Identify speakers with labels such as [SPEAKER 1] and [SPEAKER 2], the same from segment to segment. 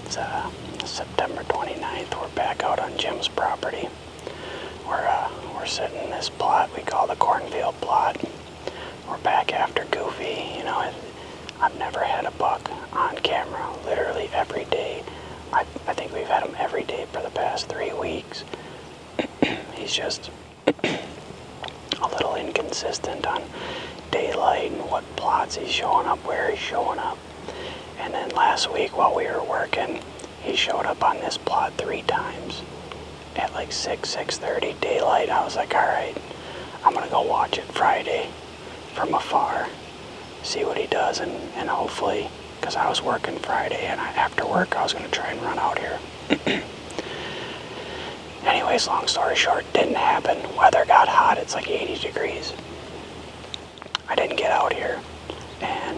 [SPEAKER 1] It's September 29th. We're back out on Jim's property. We're sitting in this plot we call the cornfield plot. We're back after Goofy. You know, I've never had a buck on camera literally every day. I think we've had him every day for the past 3 weeks. He's just a little inconsistent on daylight and what plots he's showing up, where he's showing up. And then last week while we were working, he showed up on this plot 3 times at like 6:30 daylight. I was like, all right, I'm gonna go watch it Friday from afar, see what he does, and hopefully, because I was working Friday and after work I was gonna try and run out here. Anyways, long story short, didn't happen. Weather got hot, it's like 80 degrees. I didn't get out here, and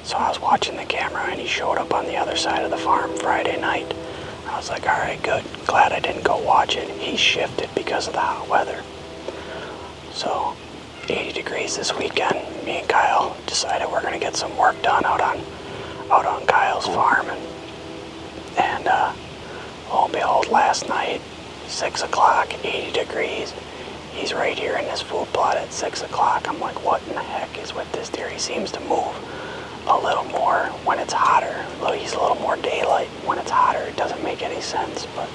[SPEAKER 1] so I was watching the camera and he showed up on the other side of the farm Friday night. I was like, all right, good. Glad I didn't go watch it. He shifted because of the hot weather. So 80 degrees this weekend. Me and Kyle decided we're gonna get some work done out on Kyle's farm, and lo and behold, last night, 6 o'clock, 80 degrees. He's right here in this food plot at 6 o'clock. I'm like, what in the heck is with this deer? He seems to move a little more when it's hotter. He's a little more daylight. When it's hotter, it doesn't make any sense. But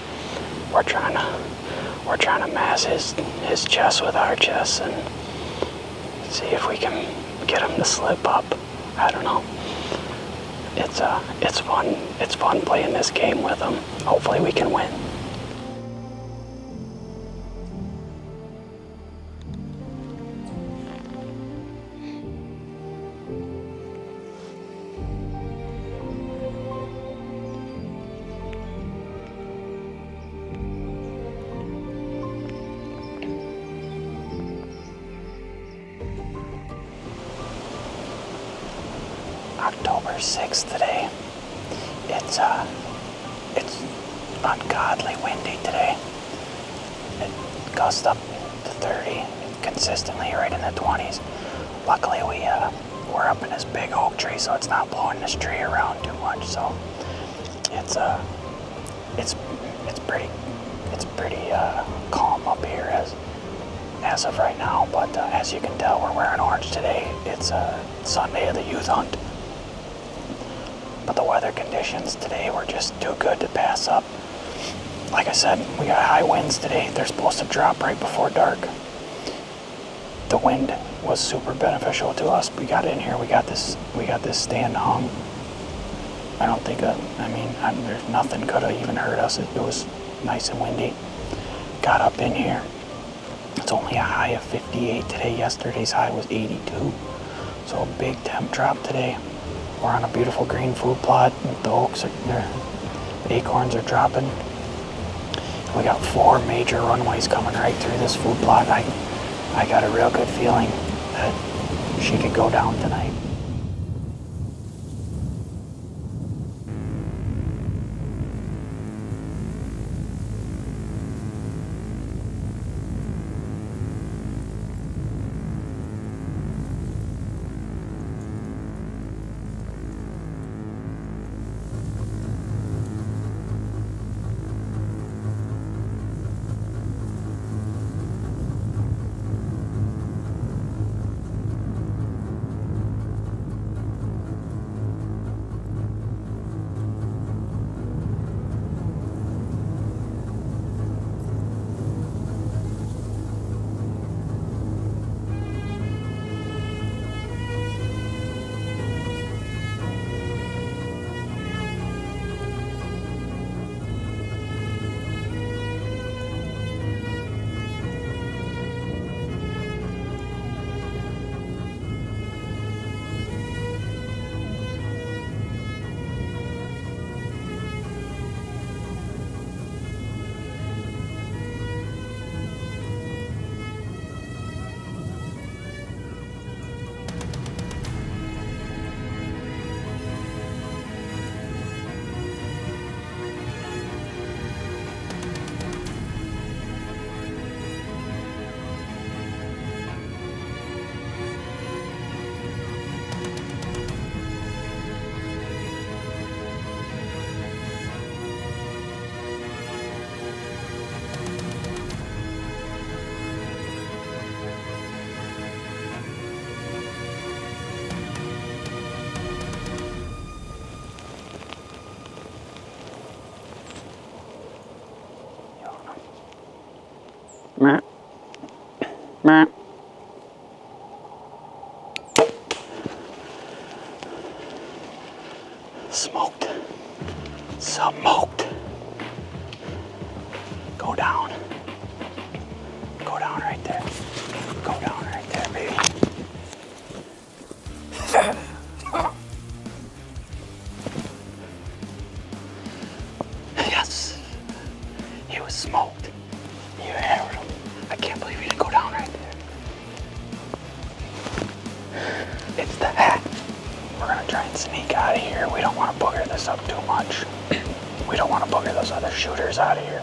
[SPEAKER 1] we're trying to mass his chest with our chests and see if we can get him to slip up. I don't know. It's fun. It's fun playing this game with him. Hopefully we can win. October 6th today. It's ungodly windy today. It gusts up to 30 consistently, right in the 20s. Luckily we're up in this big oak tree, so it's not blowing this tree around too much. So it's pretty calm up here as of right now. But as you can tell, we're wearing orange today. It's Sunday of the youth hunt. But the weather conditions today were just too good to pass up. Like I said, we got high winds today. They're supposed to drop right before dark. The wind was super beneficial to us. We got in here. We got this stand hung. I don't think there's nothing could have even hurt us. It was nice and windy. Got up in here. It's only a high of 58 today. Yesterday's high was 82. So a big temp drop today. We're on a beautiful green food plot. The acorns are dropping. We got 4 major runways coming right through this food plot. I got a real good feeling that she could go down tonight. out of here. We don't want to booger this up too much. We don't want to booger those other shooters out of here.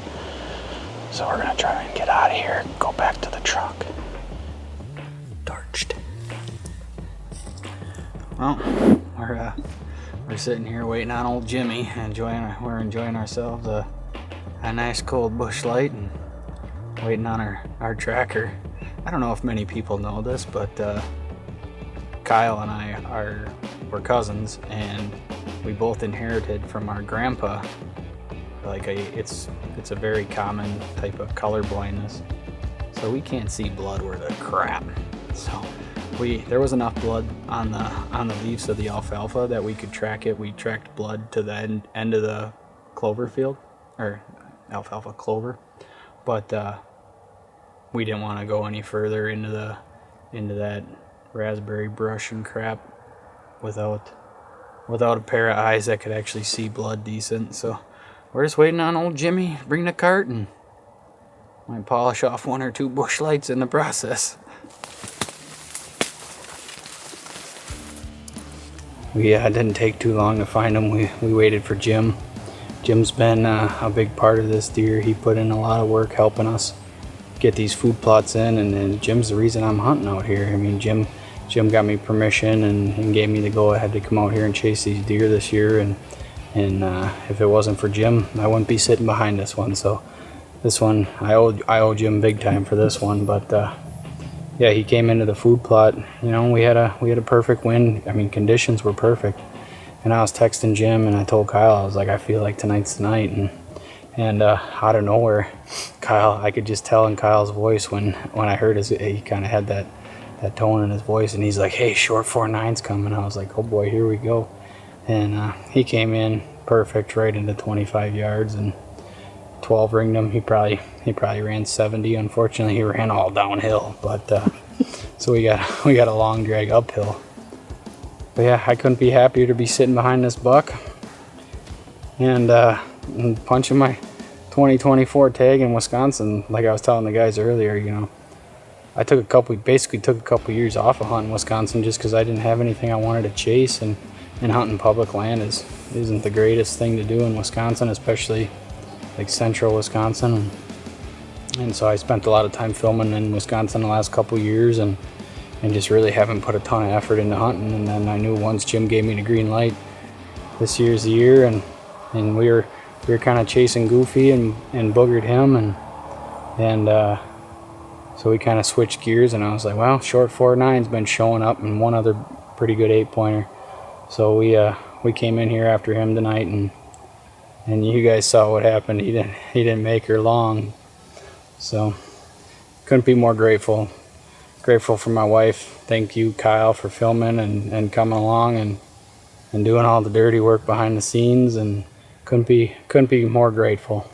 [SPEAKER 1] So we're gonna try and get out of here, go back to the truck. Darched. Well, we're sitting here waiting on old Jimmy, we're enjoying ourselves a nice cold Busch Light and waiting on our tracker. I don't know if many people know this, but Kyle and I we're cousins, and we both inherited from our grandpa it's a very common type of color blindness. So we can't see blood worth a crap. So there was enough blood on the leaves of the alfalfa that we could track it. We tracked blood to the end of the clover field, or alfalfa clover, but we didn't want to go any further into that raspberry brush and crap without a pair of eyes that could actually see blood decent. So we're just waiting on old Jimmy to bring the cart, and might polish off 1 or 2 Busch Lights in the process. We didn't take too long to find him. We waited for Jim. Jim's been a big part of this deer. He put in a lot of work helping us get these food plots in, and Jim's the reason I'm hunting out here. I mean, Jim got me permission and gave me the go-ahead to come out here and chase these deer this year, and if it wasn't for Jim, I wouldn't be sitting behind this one. So this one, I owe Jim big time for this one. But yeah, he came into the food plot. You know, we had a perfect wind. I mean, conditions were perfect. And I was texting Jim, and I told Kyle, I was like, I feel like tonight's the night. And out of nowhere, Kyle, I could just tell in Kyle's voice when I heard he kind of had that tone in his voice, and he's like, hey, short 4.9's coming. I was like, oh boy, here we go. And he came in perfect right into 25 yards and 12 ringed him. He probably ran 70. Unfortunately, he ran all downhill, but so we got a long drag uphill. But yeah, I couldn't be happier to be sitting behind this buck and punching my 2024 tag in Wisconsin. Like I was telling the guys earlier, you know, I basically took a couple years off of hunting Wisconsin just because I didn't have anything I wanted to chase, and hunting public land isn't the greatest thing to do in Wisconsin, especially like central Wisconsin. And so I spent a lot of time filming in Wisconsin the last couple years, and just really haven't put a ton of effort into hunting. And then I knew once Jim gave me the green light, this year's the year, and we were kind of chasing Goofy and boogered him, and so we kind of switched gears, and I was like, well, short 4.9's been showing up, and one other pretty good 8-pointer. So we came in here after him tonight, and you guys saw what happened. He didn't make her long. So couldn't be more grateful for my wife. Thank you, Kyle, for filming and coming along and doing all the dirty work behind the scenes, and couldn't be more grateful.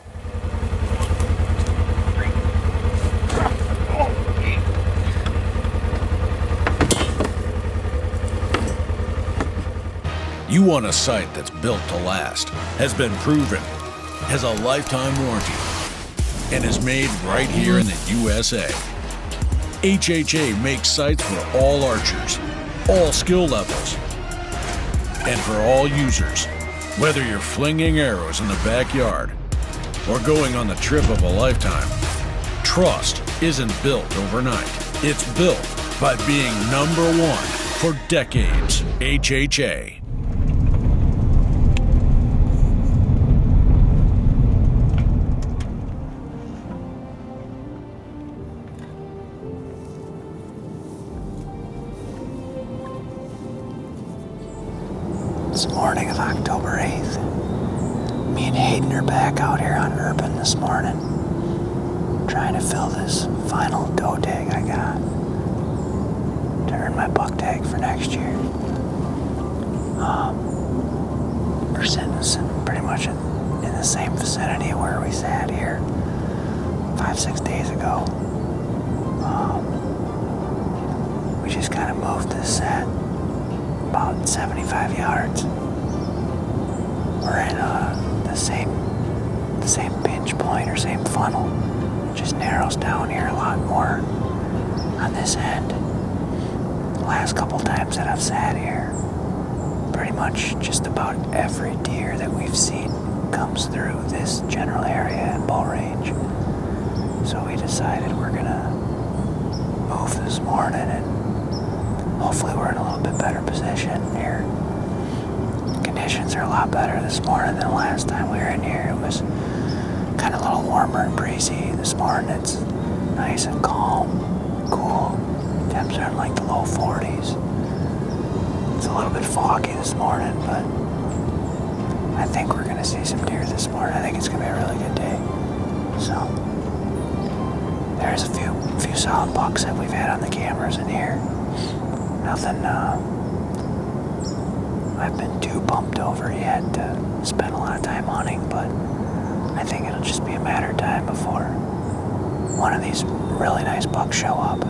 [SPEAKER 2] You want a sight that's built to last, has been proven, has a lifetime warranty, and is made right here in the USA. HHA makes sights for all archers, all skill levels, and for all users. Whether you're flinging arrows in the backyard or going on the trip of a lifetime, trust isn't built overnight. It's built by being number one for decades. HHA.
[SPEAKER 1] It's the morning of October 8th. Me and Hayden are back out here on Urban this morning, trying to fill this final doe tag I got to earn my buck tag for next year. We're sitting pretty much in the same vicinity where we sat here 5-6 days ago. We just kind of moved this set about 75 yards. We're in the same pinch point or same funnel. It just narrows down here a lot more on this end. The last couple times that I've sat here,
[SPEAKER 3] pretty much just about every deer that we've seen comes through this general area and bow range. So we decided we're gonna move this morning, and hopefully we're in a little bit better position here. Conditions are a lot better this morning than last time we were in here. It was kind of a little warmer and breezy. This morning it's nice and calm, cool. Temps are in like the low 40s. It's a little bit foggy this morning, but I think we're gonna see some deer this morning. I think it's gonna be a really good day. So there's a few solid bucks that we've had on the cameras in here. Nothing I've been too pumped over yet to spend a lot of time hunting, but I think it'll just be a matter of time before one of these really nice bucks show up.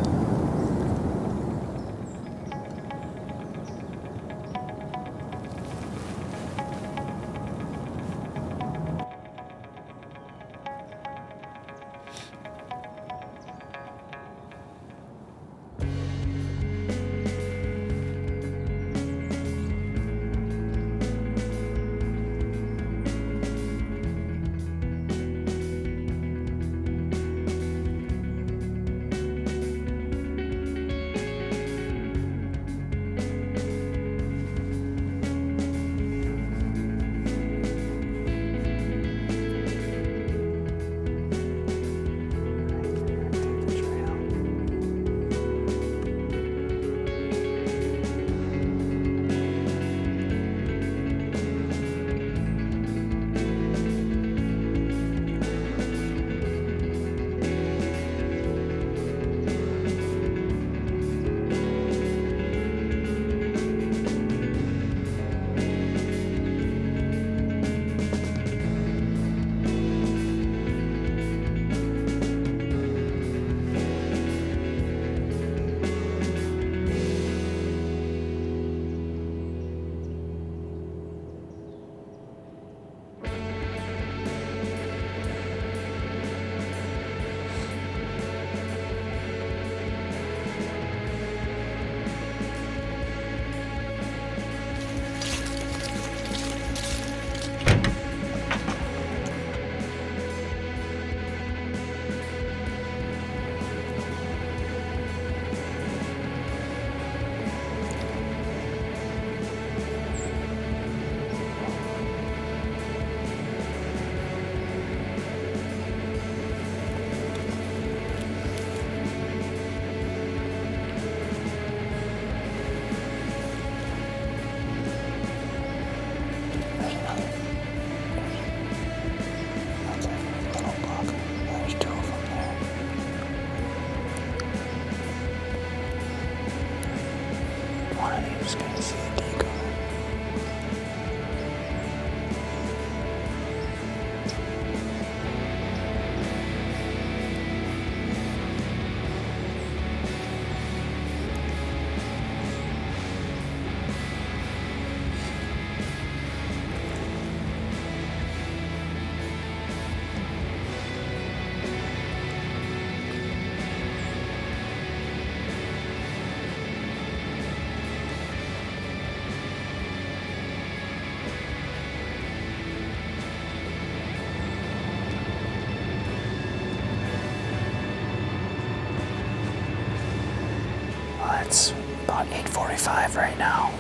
[SPEAKER 3] It's about 8:45 right now.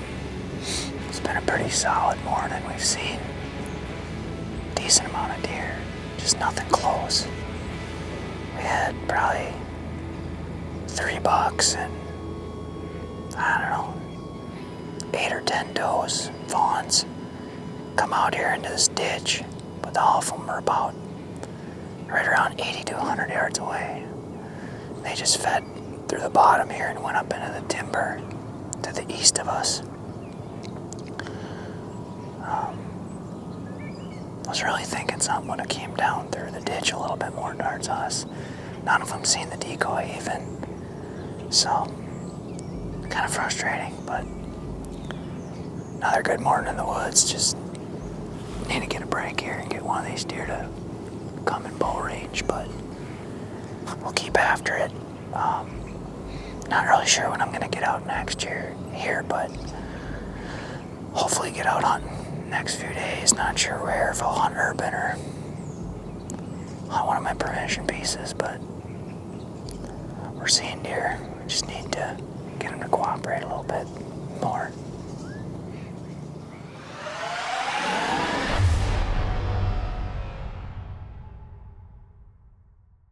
[SPEAKER 3] It's been a pretty solid morning. We've seen a decent amount of deer, just nothing close. We had probably 3 bucks and, I don't know, 8 or 10 does, fawns, come out here into this ditch, but all of them are about right around 80 to 100 yards away. They just fed through the bottom here and went up into the timber to the east of us. I was really thinking something would have came down through the ditch a little bit more towards us. None of them seen the decoy even. So, kind of frustrating, but another good morning in the woods. Just need to get a break here and get one of these deer to come in bow range, but we'll keep after it. Not really sure when I'm gonna get out next year here, but hopefully get out hunting next few days. Not sure where, if I'll hunt urban or hunt one of my permission pieces, but we're seeing deer. We just need to get them to cooperate a little bit more.